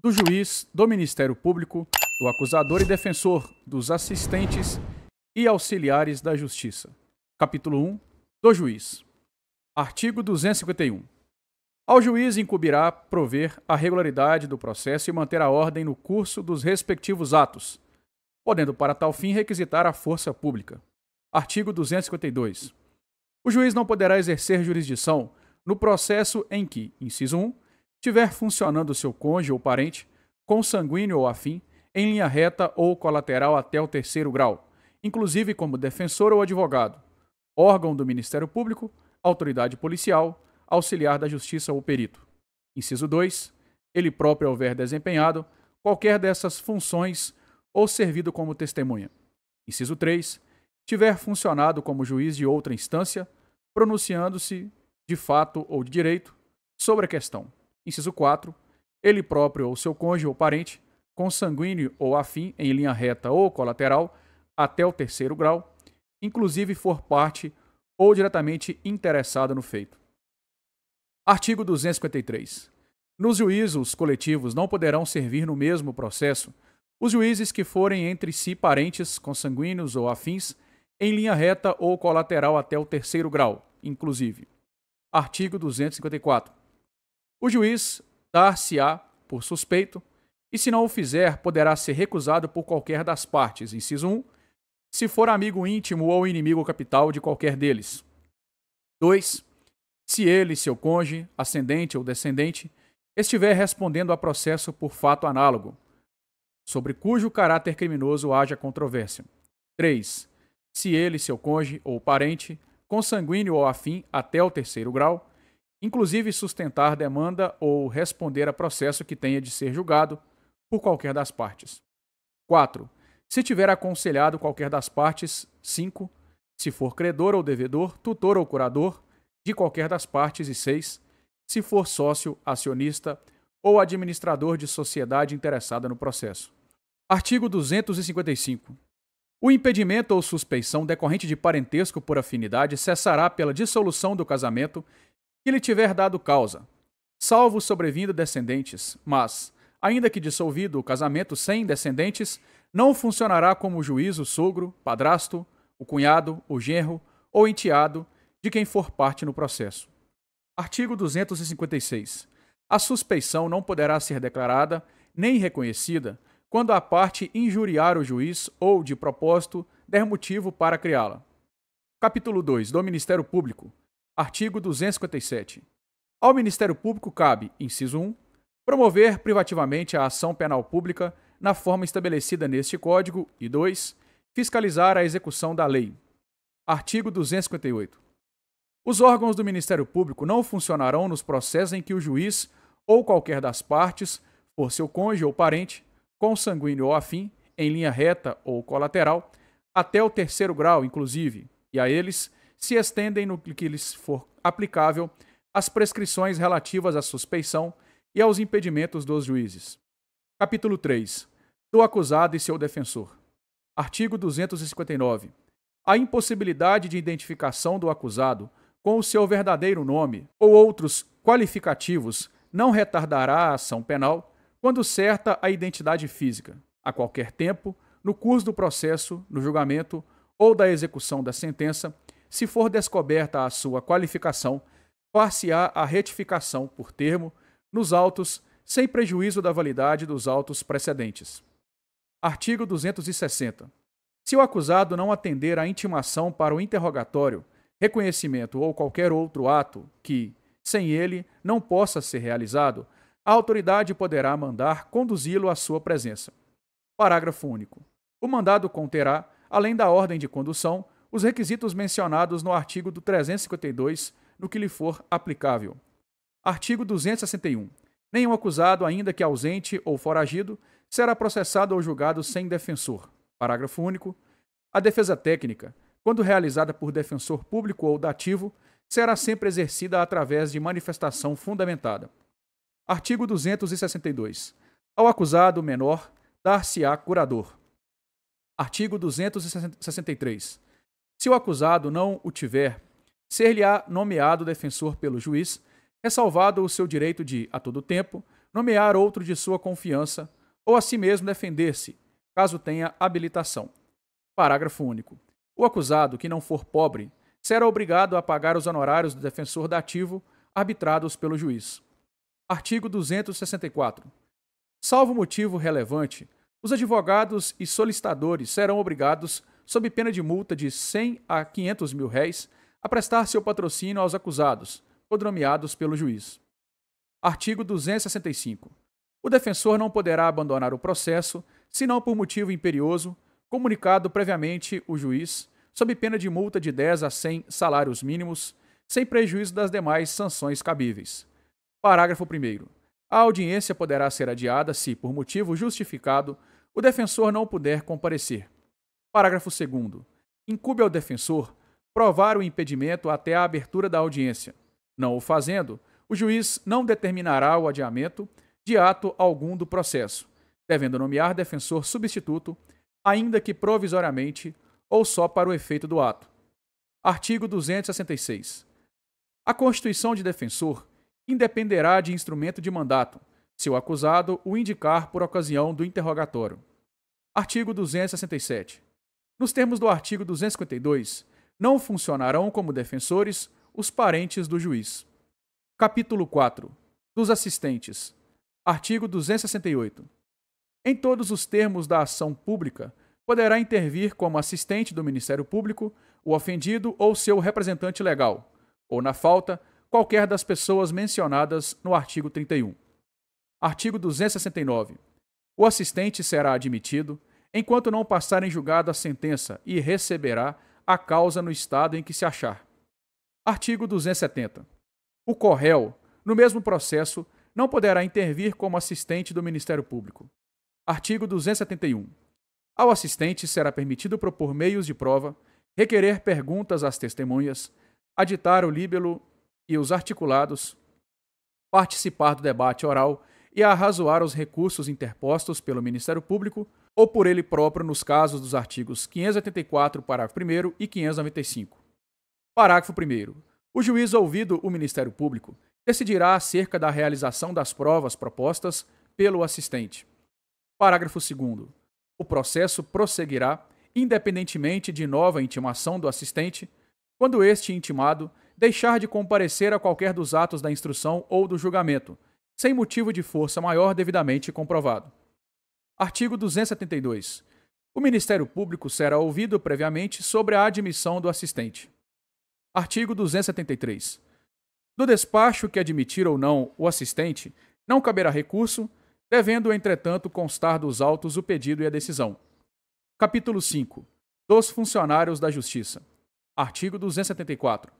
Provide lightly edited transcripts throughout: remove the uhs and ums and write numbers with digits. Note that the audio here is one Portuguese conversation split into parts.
do juiz, do Ministério Público, do acusador e defensor, dos assistentes e auxiliares da Justiça. Capítulo 1. Do juiz. Artigo 251. Ao juiz incumbirá prover a regularidade do processo e manter a ordem no curso dos respectivos atos, podendo para tal fim requisitar a força pública. Artigo 252. O juiz não poderá exercer jurisdição no processo em que, inciso 1, tiver funcionando seu cônjuge ou parente, consanguíneo ou afim, em linha reta ou colateral até o terceiro grau, inclusive como defensor ou advogado, órgão do Ministério Público, autoridade policial, auxiliar da Justiça ou perito. Inciso 2, ele próprio houver desempenhado qualquer dessas funções ou servido como testemunha. Inciso 3, tiver funcionado como juiz de outra instância, pronunciando-se de fato ou de direito sobre a questão. Inciso 4, ele próprio ou seu cônjuge ou parente, consanguíneo ou afim em linha reta ou colateral até o terceiro grau, inclusive for parte ou diretamente interessado no feito. Artigo 253. Nos juízos coletivos não poderão servir no mesmo processo os juízes que forem entre si parentes, consanguíneos ou afins, em linha reta ou colateral até o terceiro grau, inclusive. Artigo 254. O juiz dar-se-á por suspeito e, se não o fizer, poderá ser recusado por qualquer das partes, inciso 1, se for amigo íntimo ou inimigo capital de qualquer deles. 2. Se ele, seu cônjuge, ascendente ou descendente, estiver respondendo a processo por fato análogo, sobre cujo caráter criminoso haja controvérsia. 3. Se ele, seu cônjuge ou parente, consanguíneo ou afim até o terceiro grau, inclusive sustentar demanda ou responder a processo que tenha de ser julgado por qualquer das partes. 4. Se tiver aconselhado qualquer das partes. 5. Se for credor ou devedor, tutor ou curador de qualquer das partes. E 6. Se for sócio, acionista ou administrador de sociedade interessada no processo. Artigo 255. O impedimento ou suspeição decorrente de parentesco por afinidade cessará pela dissolução do casamento que lhe tiver dado causa, salvo sobrevindo descendentes, mas, ainda que dissolvido o casamento sem descendentes, não funcionará como juiz o sogro, padrasto, o cunhado, o genro ou enteado de quem for parte no processo. Artigo 256. A suspeição não poderá ser declarada nem reconhecida quando a parte injuriar o juiz ou, de propósito, der motivo para criá-la. Capítulo 2. Do Ministério Público. Artigo 257. Ao Ministério Público cabe, inciso 1, promover privativamente a ação penal pública na forma estabelecida neste Código e 2, fiscalizar a execução da lei. Artigo 258. Os órgãos do Ministério Público não funcionarão nos processos em que o juiz ou qualquer das partes, por seu cônjuge ou parente, consanguíneo ou afim, em linha reta ou colateral, até o terceiro grau, inclusive, e a eles se estendem no que lhes for aplicável as prescrições relativas à suspeição e aos impedimentos dos juízes. Capítulo 3. Do acusado e seu defensor. Artigo 259. A impossibilidade de identificação do acusado com o seu verdadeiro nome ou outros qualificativos não retardará a ação penal quando certa a identidade física, a qualquer tempo, no curso do processo, no julgamento ou da execução da sentença. Se for descoberta a sua qualificação, far-se-á a retificação por termo nos autos, sem prejuízo da validade dos autos precedentes. Artigo 260. Se o acusado não atender à intimação para o interrogatório, reconhecimento ou qualquer outro ato que, sem ele, não possa ser realizado, a autoridade poderá mandar conduzi-lo à sua presença. Parágrafo único. O mandado conterá, além da ordem de condução, os requisitos mencionados no artigo do 352, no que lhe for aplicável. Artigo 261. Nenhum acusado, ainda que ausente ou foragido, será processado ou julgado sem defensor. Parágrafo único. A defesa técnica, quando realizada por defensor público ou dativo, será sempre exercida através de manifestação fundamentada. Artigo 262. Ao acusado menor, dar-se-á curador. Artigo 263. Se o acusado não o tiver, ser-lhe-á nomeado defensor pelo juiz, ressalvado o seu direito de, a todo tempo, nomear outro de sua confiança ou a si mesmo defender-se, caso tenha habilitação. Parágrafo único. O acusado que não for pobre será obrigado a pagar os honorários do defensor dativo arbitrados pelo juiz. Artigo 264. Salvo motivo relevante, os advogados e solicitadores serão obrigados, sob pena de multa de 100 a 500 mil réis, a prestar seu patrocínio aos acusados, quando nomeados pelo juiz. Artigo 265. O defensor não poderá abandonar o processo, senão por motivo imperioso, comunicado previamente o juiz, sob pena de multa de 10 a 100 salários mínimos, sem prejuízo das demais sanções cabíveis. Parágrafo 1º. A audiência poderá ser adiada se, por motivo justificado, o defensor não puder comparecer. Parágrafo 2º. Incube ao defensor provar o impedimento até a abertura da audiência. Não o fazendo, o juiz não determinará o adiamento de ato algum do processo, devendo nomear defensor substituto, ainda que provisoriamente ou só para o efeito do ato. Artigo 266. A constituição de defensor independerá de instrumento de mandato, se o acusado o indicar por ocasião do interrogatório. Artigo 267. Nos termos do artigo 252, não funcionarão como defensores os parentes do juiz. Capítulo 4. Dos assistentes. Artigo 268. Em todos os termos da ação pública, poderá intervir como assistente do Ministério Público o ofendido ou seu representante legal, ou, na falta, qualquer das pessoas mencionadas no artigo 31. Artigo 269. O assistente será admitido enquanto não passar em julgado a sentença e receberá a causa no estado em que se achar. Artigo 270. O corréu, no mesmo processo, não poderá intervir como assistente do Ministério Público. Artigo 271. Ao assistente será permitido propor meios de prova, requerer perguntas às testemunhas, aditar o líbelo e os articulados, participar do debate oral e arrazoar os recursos interpostos pelo Ministério Público ou por ele próprio nos casos dos artigos 584, parágrafo 1º e 595. Parágrafo 1º. O juiz ouvido o Ministério Público decidirá acerca da realização das provas propostas pelo assistente. Parágrafo 2º. O processo prosseguirá independentemente de nova intimação do assistente, quando este intimado deixar de comparecer a qualquer dos atos da instrução ou do julgamento, sem motivo de força maior devidamente comprovado. Artigo 272. O Ministério Público será ouvido previamente sobre a admissão do assistente. Artigo 273. Do despacho que admitir ou não o assistente, não caberá recurso, devendo, entretanto, constar dos autos o pedido e a decisão. Capítulo 5. Dos funcionários da Justiça. Artigo 274.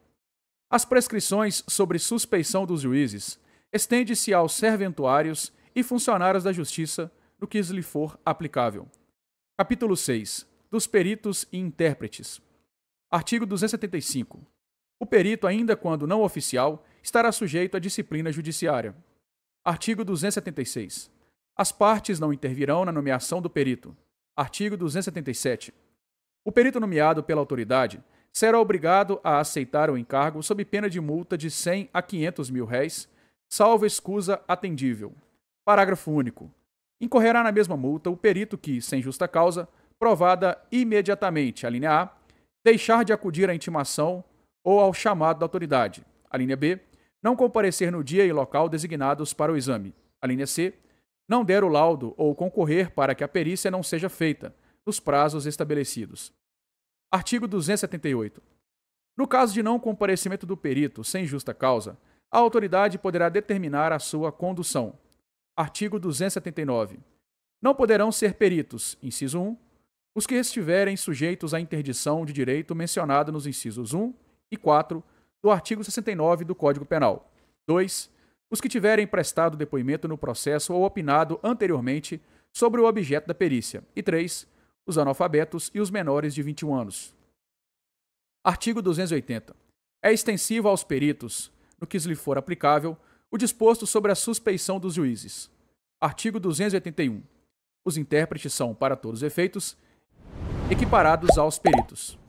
As prescrições sobre suspeição dos juízes estende-se aos serventuários e funcionários da Justiça, no que lhe for aplicável. Capítulo 6. Dos peritos e intérpretes. Artigo 275. O perito, ainda quando não oficial, estará sujeito à disciplina judiciária. Artigo 276. As partes não intervirão na nomeação do perito. Artigo 277. O perito nomeado pela autoridade será obrigado a aceitar o encargo sob pena de multa de 100 a 500 mil réis, salvo escusa atendível. Parágrafo único. Incorrerá na mesma multa o perito que, sem justa causa, provada imediatamente, a linha A, deixar de acudir à intimação ou ao chamado da autoridade, a linha B, não comparecer no dia e local designados para o exame, a linha C, não der o laudo ou concorrer para que a perícia não seja feita, nos prazos estabelecidos. Artigo 278. No caso de não comparecimento do perito sem justa causa, a autoridade poderá determinar a sua condução. Artigo 279. Não poderão ser peritos, inciso 1, os que estiverem sujeitos à interdição de direito mencionada nos incisos 1 e 4 do artigo 69 do Código Penal. 2. Os que tiverem prestado depoimento no processo ou opinado anteriormente sobre o objeto da perícia. E 3. Os analfabetos e os menores de 21 anos. Artigo 280. É extensivo aos peritos, no que lhe for aplicável, o disposto sobre a suspeição dos juízes. Artigo 281. Os intérpretes são, para todos os efeitos, equiparados aos peritos.